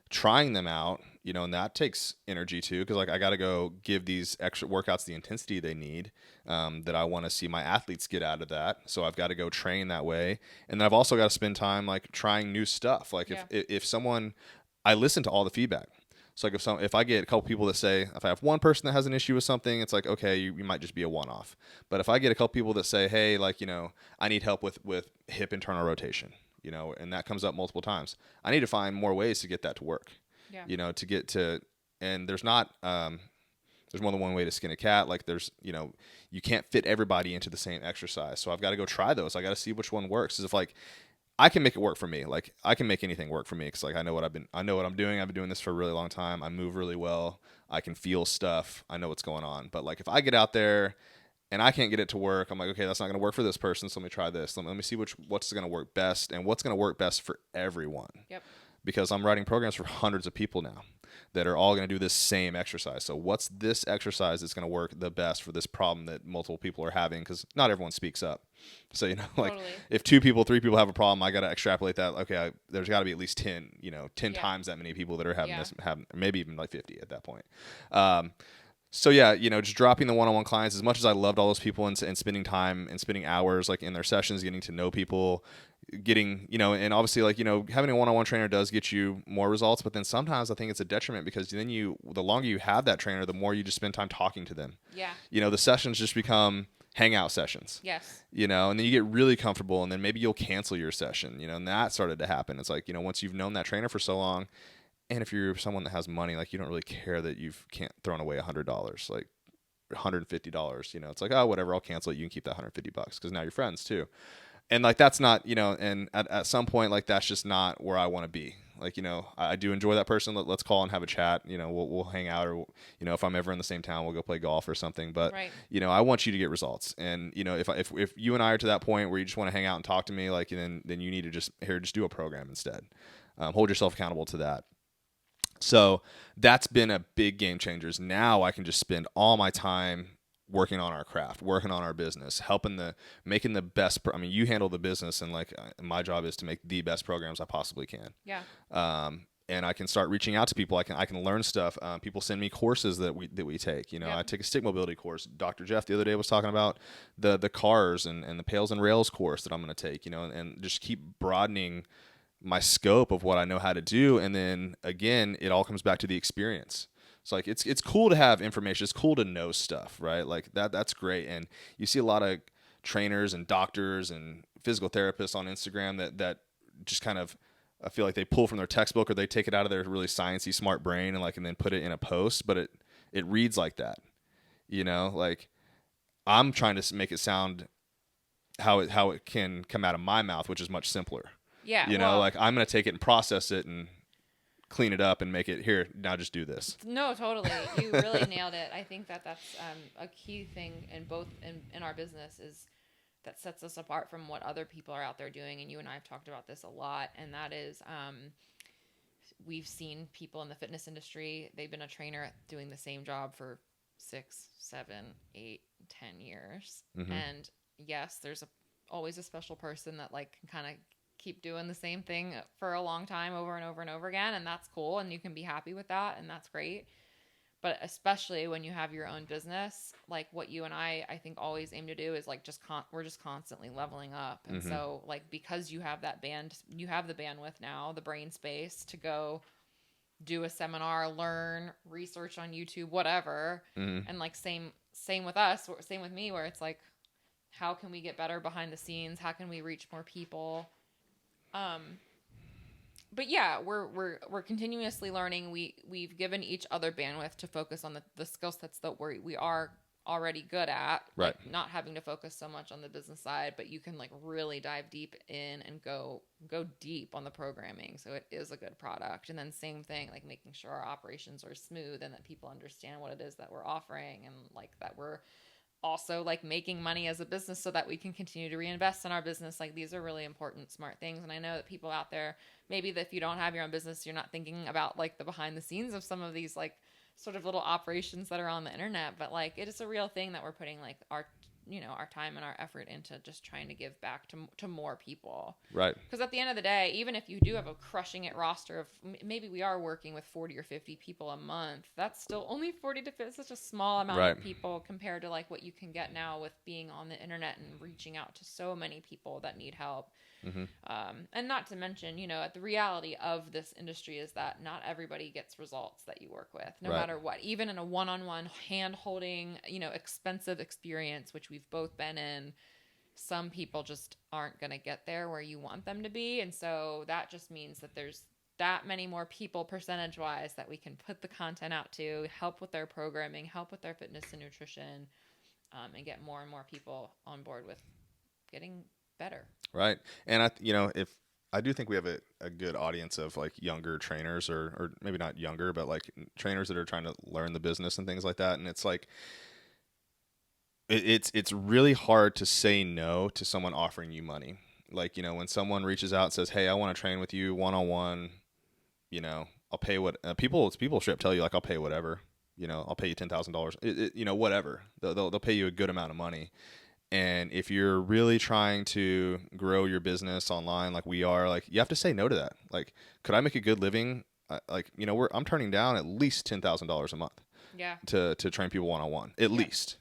trying them out, you know, and that takes energy too, because like I got to go give these extra workouts the intensity they need, that I want to see my athletes get out of that. So I've got to go train that way, and then I've also got to spend time like trying new stuff. Like if someone, I listen to all the feedback. So like if I get a couple people that say, if I have one person that has an issue with something, it's like, okay, you might just be a one-off. But if I get a couple people that say, hey, like, I need help with hip internal rotation, and that comes up multiple times, I need to find more ways to get that to work. Yeah. To get to, and there's not, there's more than one way to skin a cat. Like there's, you can't fit everybody into the same exercise. So I've got to go try those. I got to see which one works. Because if like, I can make it work for me. Like I can make anything work for me. Cause like, I know what I'm doing. I've been doing this for a really long time. I move really well. I can feel stuff. I know what's going on. But like, if I get out there and I can't get it to work, I'm like, okay, that's not going to work for this person. So let me try this. Let me see what's going to work best and what's going to work best for everyone. Yep. Because I'm writing programs for hundreds of people now that are all going to do this same exercise. So what's this exercise that's going to work the best for this problem that multiple people are having? Because not everyone speaks up. So, like Totally. if 2 people, 3 people have a problem, I got to extrapolate that. Okay, there's got to be at least 10, 10 times that many people that are having this, maybe even like 50 at that point. So yeah, just dropping the one-on-one clients, as much as I loved all those people and spending time and spending hours like in their sessions, getting to know people, getting, and obviously like, having a one-on-one trainer does get you more results, but then sometimes I think it's a detriment because then the longer you have that trainer, the more you just spend time talking to them. Yeah. The sessions just become hangout sessions. Yes. And then you get really comfortable and then maybe you'll cancel your session, and that started to happen. It's like, once you've known that trainer for so long, and if you're someone that has money, like you don't really care that you've can't thrown away $100, like $150, it's like, oh, whatever, I'll cancel it. You can keep that $150 because now you're friends too. And like, that's not, and at some point, like, that's just not where I want to be. Like, I do enjoy that person. Let's call and have a chat. We'll hang out, or, if I'm ever in the same town, we'll go play golf or something. But, right. I want you to get results. And, if you and I are to that point where you just want to hang out and talk to me, like, then you need to just do a program instead. Hold yourself accountable to that. So that's been a big game changer. Now I can just spend all my time working on our craft, working on our business, making the best. You handle the business, and like my job is to make the best programs I possibly can. Yeah. And I can start reaching out to people. I can learn stuff. People send me courses that we take. Yep. I take a stick mobility course. Dr. Jeff the other day was talking about the cars and the pails and rails course that I'm going to take. And just keep broadening my scope of what I know how to do. And then again, it all comes back to the experience. So like, it's cool to have information. It's cool to know stuff, right? Like that's great. And you see a lot of trainers and doctors and physical therapists on Instagram that just kind of, I feel like they pull from their textbook or they take it out of their really sciencey smart brain and then put it in a post, but it reads like that, like I'm trying to make it sound how it can come out of my mouth, which is much simpler. Yeah. Like I'm going to take it and process it and clean it up and make it here. Now just do this. No, totally. You really nailed it. I think that's a key thing in our business is that sets us apart from what other people are out there doing. And you and I have talked about this a lot. And that is, we've seen people in the fitness industry. They've been a trainer doing the same job for 6, 7, 8, 10 years. Mm-hmm. And yes, there's always a special person that like can kind of keep doing the same thing for a long time over and over and over again. And that's cool. And you can be happy with that. And that's great. But especially when you have your own business, like what you and I think always aim to do is like we're just constantly leveling up. And mm-hmm. so like, because you have you have the bandwidth now, the brain space to go do a seminar, learn, research on YouTube, whatever. Mm-hmm. And like, same with us, same with me, where it's like, how can we get better behind the scenes? How can we reach more people? But yeah, we're continuously learning. We've given each other bandwidth to focus on the skill sets that we are already good at, right? Like not having to focus so much on the business side, but you can like really dive deep in and go deep on the programming. So it is a good product. And then same thing, like making sure our operations are smooth and that people understand what it is that we're offering and like that we're also like making money as a business so that we can continue to reinvest in our business. Like these are really important, smart things. And I know that people out there, maybe that if you don't have your own business, you're not thinking about like the behind the scenes of some of these like sort of little operations that are on the internet, but like it is a real thing that we're putting like our our time and our effort into just trying to give back to more people. Right. Because at the end of the day, even if you do have a crushing it roster of maybe we are working with 40 or 50 people a month, that's still only 40 to 50. It's such a small amount of people compared to like what you can get now with being on the internet and reaching out to so many people that need help. And not to mention, the reality of this industry is that not everybody gets results that you work with, no matter what. Even in a one-on-one hand-holding, expensive experience, which we've both been in, some people just aren't going to get there where you want them to be. And so that just means that there's that many more people percentage-wise that we can put the content out to, help with their programming, help with their fitness and nutrition, and get more and more people on board with getting better. Right. And I do think we have a good audience of like younger trainers or maybe not younger, but like trainers that are trying to learn the business and things like that. And it's like, it's really hard to say no to someone offering you money. Like, when someone reaches out and says, hey, I want to train with you one-on-one, I'll pay what people straight up tell you, like, I'll pay whatever, I'll pay you $10,000, whatever. They'll pay you a good amount of money. And if you're really trying to grow your business online, like we are, like you have to say no to that. Like, could I make a good living? I'm turning down at least $10,000 a month. Yeah. To train people one-on-one, at least,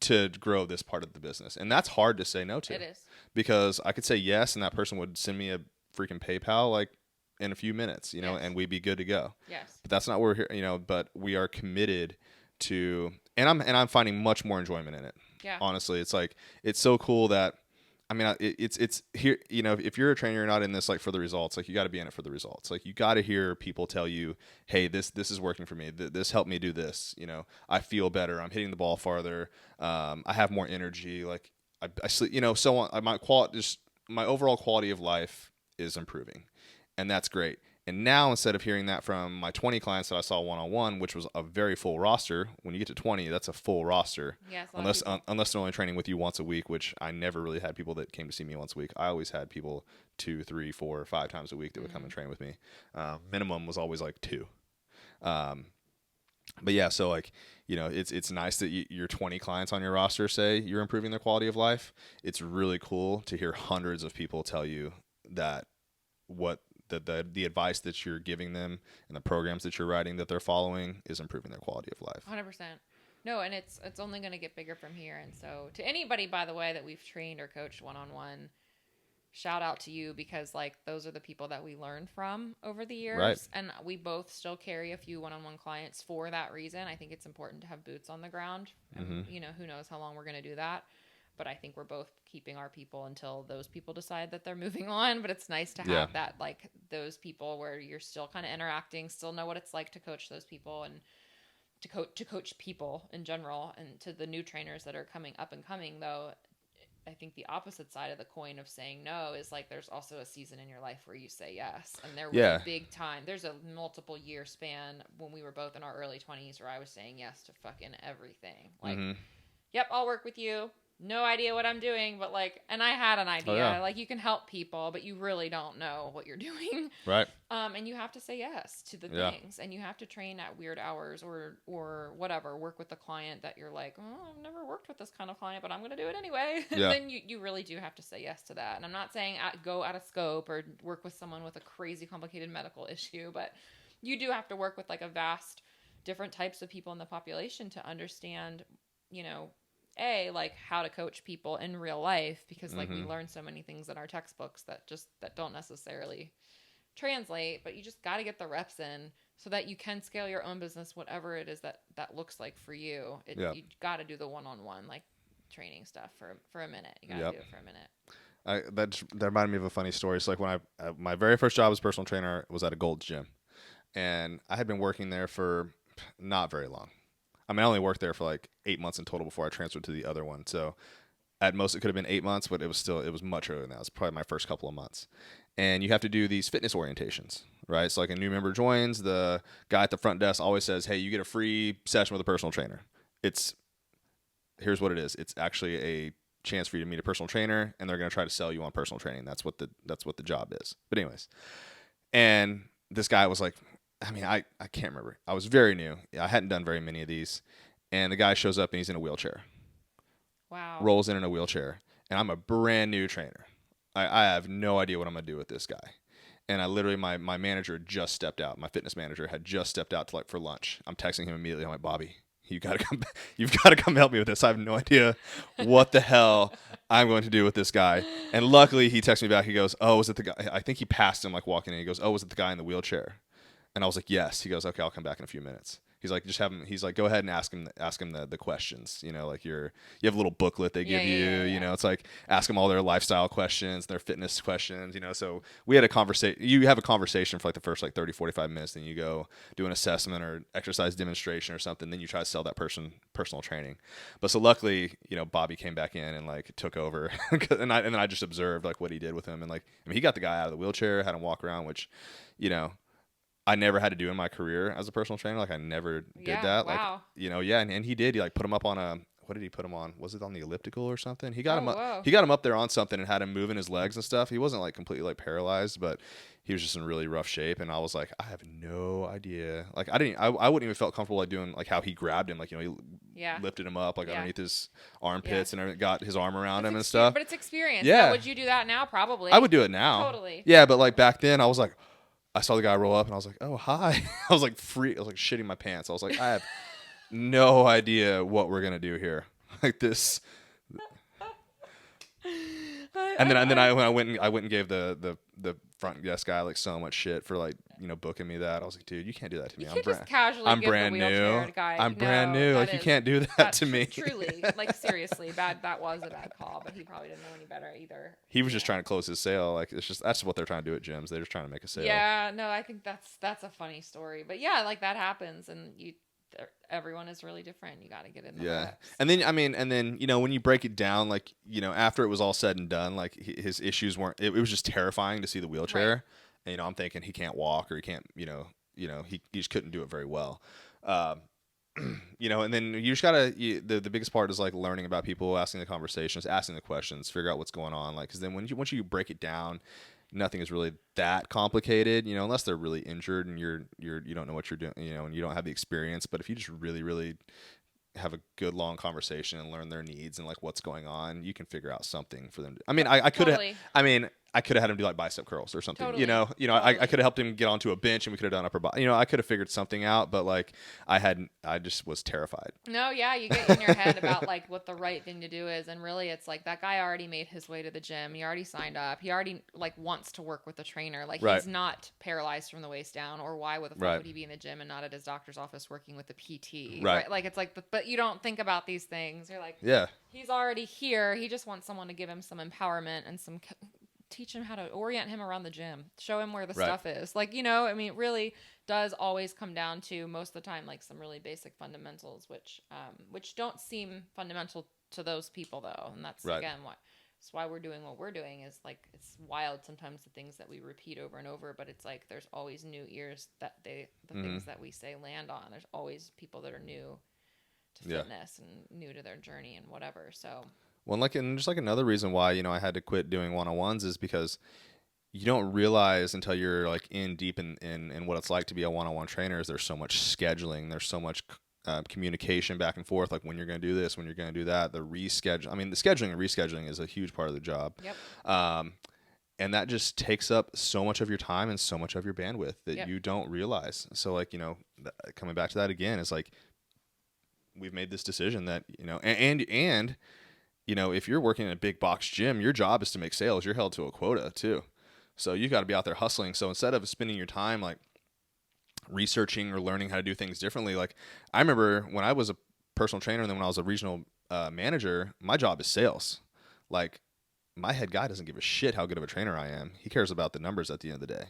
to grow this part of the business. And that's hard to say no to. It is. Because I could say yes, and that person would send me a freaking PayPal like in a few minutes, and we'd be good to go. Yes. But that's not where we're here, but we are committed to, and I'm finding much more enjoyment in it. Yeah. Honestly, it's like, it's so cool that, it's here, if you're a trainer, you're not in this like for the results, like you got to be in it for the results. Like you got to hear people tell you, hey, this is working for me. This helped me do this. I feel better. I'm hitting the ball farther. I have more energy. Like I sleep, so on. My overall quality of life is improving, and that's great. And now, instead of hearing that from my 20 clients that I saw one-on-one, which was a very full roster, when you get to 20, that's a full roster. Yes, unless they're only training with you once a week, which I never really had people that came to see me once a week. I always had people 2, 3, 4, 5 times a week that would come and train with me. Minimum was always like 2. But yeah, so like, it's nice that your 20 clients on your roster say you're improving their quality of life. It's really cool to hear hundreds of people tell you that the advice that you're giving them and the programs that you're writing that they're following is improving their quality of life. 100%. No, and it's only going to get bigger from here. And so to anybody, by the way, that we've trained or coached one-on-one, shout out to you, because like those are the people that we learned from over the years. Right. And we both still carry a few one-on-one clients for that reason. I think it's important to have boots on the ground. And, who knows how long we're going to do that. But I think we're both keeping our people until those people decide that they're moving on. But it's nice to have that, like those people where you're still kind of interacting, still know what it's like to coach those people and to coach people in general. And to the new trainers that are coming up and coming, though, I think the opposite side of the coin of saying no is like there's also a season in your life where you say yes. And there was a big time. There's a multiple year span when we were both in our early 20s where I was saying yes to fucking everything. Like, yep, I'll work with you. No idea what I'm doing, but like, and I had an idea. Oh, yeah. Like, you can help people, but you really don't know what you're doing. Right. And you have to say yes to the things, and you have to train at weird hours or whatever. Work with the client that you're like, oh, I've never worked with this kind of client, but I'm going to do it anyway. Yeah. Then you really do have to say yes to that. And I'm not saying go out of scope or work with someone with a crazy complicated medical issue, but you do have to work with like a vast different types of people in the population to understand, like how to coach people in real life, because like we learn so many things in our textbooks that don't necessarily translate, but you just got to get the reps in so that you can scale your own business, whatever it is that looks like for you. You got to do the one-on-one like training stuff for a minute. You got to do it for a minute. That reminded me of a funny story. So like when my very first job as personal trainer was at a Gold's Gym, and I had been working there for not very long. I only worked there for like 8 months in total before I transferred to the other one. So at most it could have been 8 months, but it was much earlier than that. It was probably my first couple of months. And you have to do these fitness orientations, right? So like a new member joins, the guy at the front desk always says, hey, you get a free session with a personal trainer. Here's what it is. It's actually a chance for you to meet a personal trainer, and they're going to try to sell you on personal training. That's what the job is. But anyways, and this guy was like, I can't remember. I was very new. I hadn't done very many of these. And the guy shows up and he's in a wheelchair. Wow. rolls in a wheelchair, and I'm a brand new trainer. I have no idea what I'm going to do with this guy. And I literally, my manager just stepped out. My fitness manager had just stepped out to for lunch. I'm texting him immediately. I'm like, Bobby, you got to come. You've got to come help me with this. I have no idea what the hell I'm going to do with this guy. And luckily, he texted me back. He goes, "Oh, was it the guy?" I think he passed him walking in. He goes, "Oh, was it the guy in the wheelchair?" And I was like, "Yes." He goes, "Okay, I'll come back in a few minutes." He's like, "Just have him." He's like, "Go ahead and ask him the questions. You have a little booklet they give you. You know, it's like ask them all their lifestyle questions, their fitness questions. So we had a conversation. You have a conversation for the first 30, 45 minutes. Then you go do an assessment or exercise demonstration or something. Then you try to sell that person personal training. But so luckily, Bobby came back in and took over, and then I just observed what he did with him. And he got the guy out of the wheelchair, had him walk around, which, I never had to do in my career as a personal trainer. I never did that. Wow. And he did. He put him up on what did he put him on? Was it on the elliptical or something? He got him up. Whoa. He got him up there on something and had him moving his legs and stuff. He wasn't completely paralyzed, but he was just in really rough shape. And I was like, I have no idea. I wouldn't even felt comfortable doing how he grabbed him. He lifted him up underneath his armpits and got his arm around him and stuff. But it's experience. Yeah. Would you do that now? Probably. I would do it now. Totally. Yeah, but back then I was like, I saw the guy roll up and I was like, "Oh, hi." I was free. I was shitting my pants. I was like, I have no idea what we're gonna do here. This. And then I went and gave the front desk guy so much shit for booking me that. I was like, dude, you can't do that to me. I'm brand new. I'm brand new. You can't do that to me. Truly, seriously, bad. That was a bad call, but he probably didn't know any better either. He was just trying to close his sale. That's what they're trying to do at gyms. They're just trying to make a sale. Yeah, no, I think that's a funny story, but yeah, that happens, and everyone is really different. You got to get in the box. And then when you break it down, after it was all said and done, his issues weren't. It was just terrifying to see the wheelchair. Right. And I'm thinking he can't walk or he can't. He just couldn't do it very well. And then you just gotta. The biggest part is learning about people, asking the conversations, asking the questions, figure out what's going on. Because then once you break it down, nothing is really that complicated, unless they're really injured and you don't know what you're doing, and you don't have the experience. But if you just really, really have a good long conversation and learn their needs and what's going on, you can figure out something for them. I could have. I could have had him do bicep curls or something. Totally. Totally. I could have helped him get onto a bench and we could have done upper body. I could have figured something out, but I just was terrified. No, yeah, you get in your head about what the right thing to do is, and really it's that guy already made his way to the gym. He already signed up. He already wants to work with a trainer. Right. He's not paralyzed from the waist down, or why the fuck would he be in the gym and not at his doctor's office working with a PT? Right. It's but you don't think about these things. You're yeah, he's already here. He just wants someone to give him some empowerment and some teach him how to orient him around the gym, show him where the stuff is. It really does always come down to, most of the time, some really basic fundamentals, which don't seem fundamental to those people though. And that's again why we're doing what we're doing is it's wild sometimes the things that we repeat over and over, but it's there's always new ears that the things that we say land on. There's always people that are new to fitness and new to their journey and whatever. So well, and just another reason why, I had to quit doing one-on-ones is because you don't realize until you're in deep in what it's like to be a one-on-one trainer is there's so much scheduling. There's so much communication back and forth, when you're going to do this, when you're going to do that, the reschedule. The scheduling and rescheduling is a huge part of the job. Yep. And that just takes up so much of your time and so much of your bandwidth that you don't realize. So coming back to that again, it's we've made this decision that, and if you're working in a big box gym, your job is to make sales. You're held to a quota too. So you got to be out there hustling. So instead of spending your time researching or learning how to do things differently, I remember when I was a personal trainer and then when I was a regional manager, my job is sales. My head guy doesn't give a shit how good of a trainer I am. He cares about the numbers at the end of the day.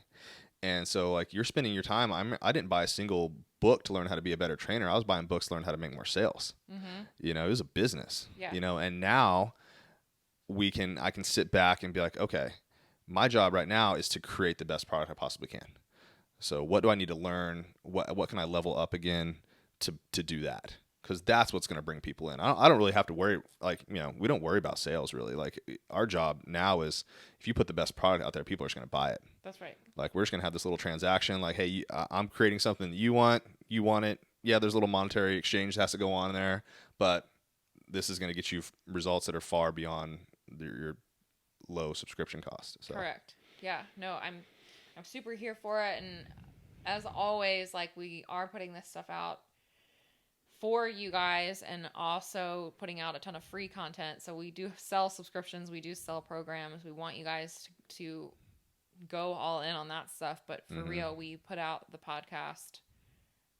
And so you're spending your time. I didn't buy a single book to learn how to be a better trainer. I was buying books to learn how to make more sales. Mm-hmm. It was a business. Yeah. And now I can sit back and be okay, my job right now is to create the best product I possibly can. So what do I need to learn? What can I level up again to do that? Because that's what's going to bring people in. I don't really have to worry. We don't worry about sales really. Our job now is if you put the best product out there, people are just going to buy it. That's right. We're just going to have this little transaction. Hey, I'm creating something that you want. You want it. Yeah, there's a little monetary exchange that has to go on there, but this is going to get you results that are far beyond your low subscription cost. So. Correct. Yeah. No, I'm super here for it. And as always, like, we are putting this stuff out for you guys and also putting out a ton of free content. So we do sell subscriptions. We do sell programs. We want you guys to go all in on that stuff. But for real, we put out the podcast,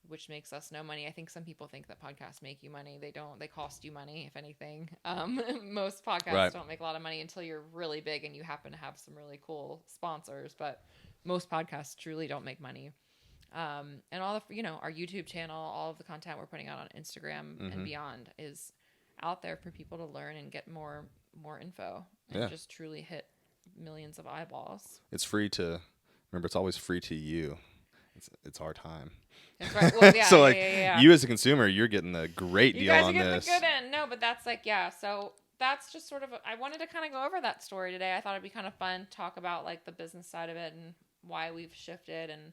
which makes us no money. I think some people think that podcasts make you money. They don't. They cost you money, if anything. Most podcasts don't make a lot of money until you're really big and you happen to have some really cool sponsors. But most podcasts truly don't make money. And all the, our YouTube channel, all of the content we're putting out on Instagram and beyond is out there for people to learn and get more info and just truly hit millions of eyeballs. It's free to, remember, it's always free to you. It's our time. That's right. Well, yeah. So you as a consumer, you're getting the great deal on this. You guys are getting the good end. No, but that's so that's just sort of, I wanted to kind of go over that story today. I thought it'd be kind of fun to talk about like the business side of it and why we've shifted and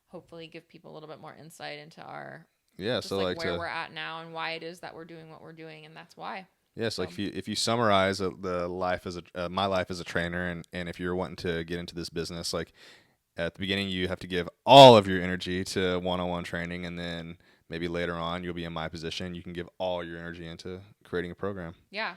hopefully give people a little bit more insight into our where we're at now and why it is that we're doing what we're doing, and that's why. Yes, like if you summarize the life as my life as a trainer, and if you're wanting to get into this business, like at the beginning you have to give all of your energy to one-on-one training, and then maybe later on you'll be in my position, you can give all your energy into creating a program. Yeah.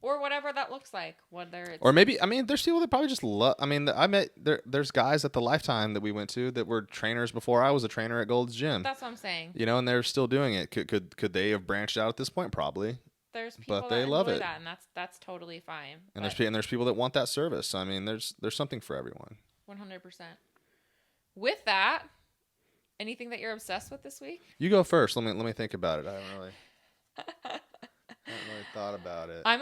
Or whatever that looks like, whether it's... Or maybe, there's people that probably just love... I met... There's guys at the Lifetime that we went to that were trainers before I was a trainer at Gold's Gym. That's what I'm saying. And they're still doing it. Could they have branched out at this point? Probably. There's people but they love it. That, and that's totally fine. And there's people that want that service. So, there's something for everyone. 100%. With that, anything that you're obsessed with this week? You go first. Let me think about it. I haven't really thought about it. I'm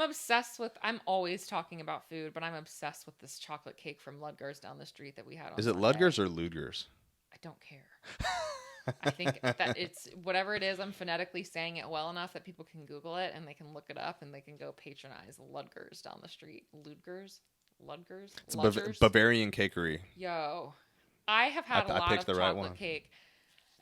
always talking about food, but I'm obsessed with this chocolate cake from Ludger's down the street that we had on Is it Sunday. Ludger's or Ludger's? I don't care. I think that it's whatever it is, I'm phonetically saying it well enough that people can Google it and they can look it up and they can go patronize Ludger's down the street. Ludger's? It's a Bavarian cakery. Yo. I have had a lot of chocolate cake.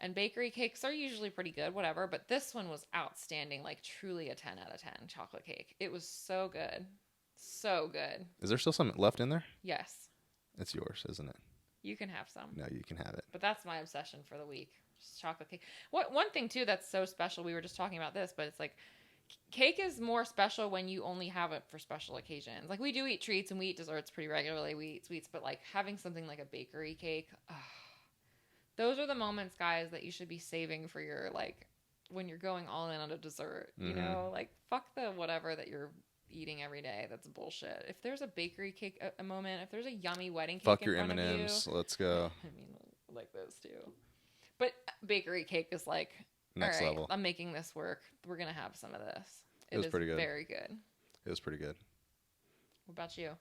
And bakery cakes are usually pretty good, whatever. But this one was outstanding, like truly a 10 out of 10 chocolate cake. It was so good. So good. Is there still some left in there? Yes. It's yours, isn't it? You can have some. No, you can have it. But that's my obsession for the week. Just chocolate cake. One thing, too, that's so special, we were just talking about this, but it's like cake is more special when you only have it for special occasions. Like we do eat treats and we eat desserts pretty regularly. We eat sweets, but like having something like a bakery cake, those are the moments, guys, that you should be saving for your, like, when you're going all in on a dessert, you know? Like, fuck the whatever that you're eating every day. That's bullshit. If there's a bakery cake a moment, if there's a yummy wedding cake fuck in your front M&Ms. of you, let's go. Like those too. But bakery cake is like, next level. I'm making this work. We're going to have some of this. It was pretty good. Very good. It was pretty good. What about you?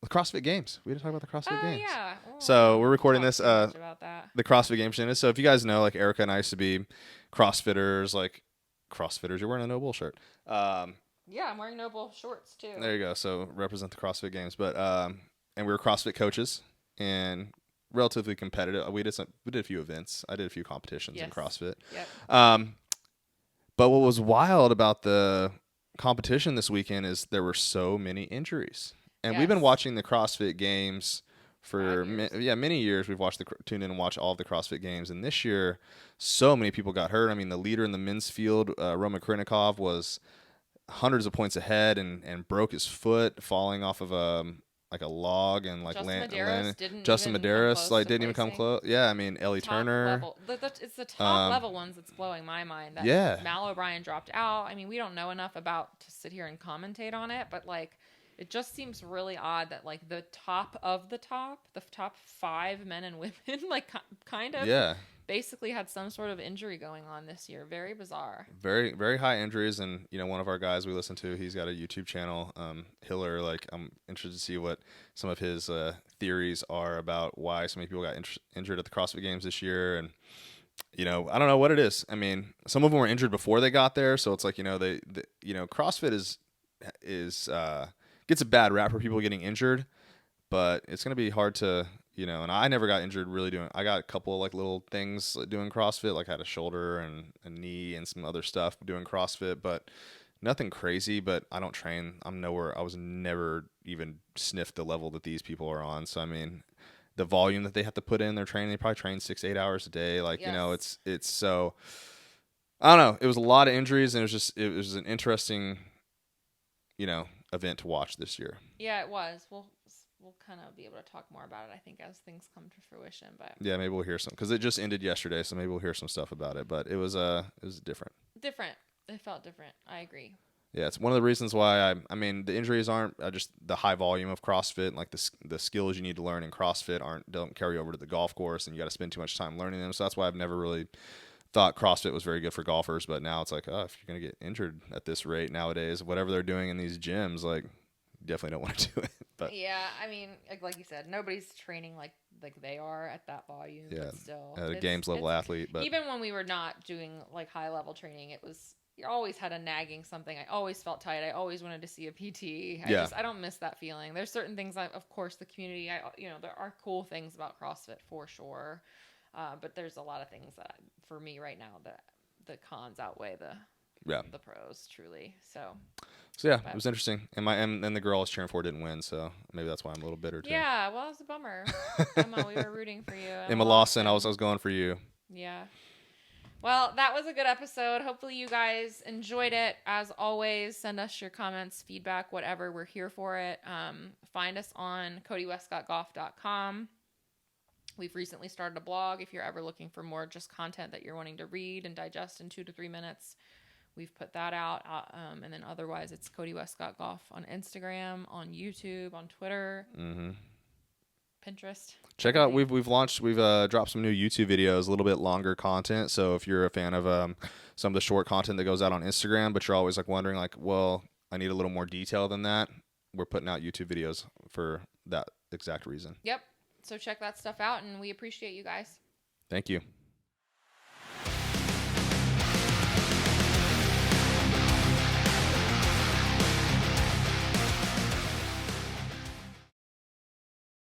The CrossFit Games. We didn't talk about the CrossFit Games. Yeah. So we're recording this. About that. The CrossFit Games. So if you guys know, like Erika and I used to be CrossFitters. Like CrossFitters, you're wearing a No Bull shirt. Yeah, I'm wearing No Bull shorts too. There you go. So represent the CrossFit Games. But and we were CrossFit coaches and relatively competitive. We did a few events. I did a few competitions in CrossFit. Yep. But what was wild about the competition this weekend is there were so many injuries. And we've been watching the CrossFit Games for many years. We've tuned in and watched all of the CrossFit Games. And this year, so many people got hurt. The leader in the men's field, Roman Krinikov, was hundreds of points ahead and broke his foot falling off of a log and like Justin Medeiros didn't even come close. Yeah, Ellie top Turner. Level. It's the top level ones that's blowing my mind. That Mal O'Brien dropped out. We don't know enough about to sit here and commentate on it, but like. It just seems really odd that like the top 5 men and women, like kind of basically had some sort of injury going on this year. Very bizarre. Very, very high injuries. And, one of our guys we listen to, he's got a YouTube channel, Hiller. Like, I'm interested to see what some of his theories are about why so many people got injured at the CrossFit Games this year. And, I don't know what it is. Some of them were injured before they got there. So it's like, CrossFit is gets a bad rap for people getting injured, but it's gonna be hard to, and I never got injured really doing. I got a couple of like little things doing CrossFit, like I had a shoulder and a knee and some other stuff doing CrossFit, but nothing crazy. But I don't train. I'm nowhere. I was never even sniffed the level that these people are on. So I mean, the volume that they have to put in their training, they probably train 6-8 hours a day. Like it's so. I don't know. It was a lot of injuries, and it was an interesting, event to watch this year. Yeah, it was. We'll kind of be able to talk more about it, I think, as things come to fruition. But yeah, maybe we'll hear some, because it just ended yesterday, so maybe we'll hear some stuff about it. But it was different. Different. It felt different. I agree. Yeah, it's one of the reasons why I mean, the injuries aren't just the high volume of CrossFit, and like the skills you need to learn in CrossFit don't carry over to the golf course, and you got to spend too much time learning them. So that's why I've never really thought CrossFit was very good for golfers. But now it's like, oh, if you're gonna get injured at this rate nowadays, whatever they're doing in these gyms, like, you definitely don't want to do it. But yeah, I mean, like you said, nobody's training like they are at that volume. yeah, but still, a games level athlete. But even when we were not doing like high level training, you always had a nagging something. I always felt tight. I always wanted to see a PT. I don't miss that feeling. There's certain things, of course, the community, there are cool things about CrossFit for sure. But there's a lot of things that for me right now that the cons outweigh the pros, truly. So yeah, it was interesting. And the girl I was cheering for didn't win, so maybe that's why I'm a little bitter too. Yeah, well, it's a bummer. Emma, we were rooting for you. Emma Lawson, I was going for you. Yeah. Well, that was a good episode. Hopefully you guys enjoyed it. As always, send us your comments, feedback, whatever. We're here for it. Find us on codywescottgolf.com. We've recently started a blog. If you're ever looking for more just content that you're wanting to read and digest in 2 to 3 minutes, we've put that out. And then otherwise, it's Cody Wescott Golf on Instagram, on YouTube, on Twitter. Mm-hmm. Pinterest. Check out, we've dropped some new YouTube videos, a little bit longer content. So if you're a fan of some of the short content that goes out on Instagram, but you're always like wondering like, well, I need a little more detail than that, we're putting out YouTube videos for that exact reason. Yep. So check that stuff out, and we appreciate you guys. Thank you.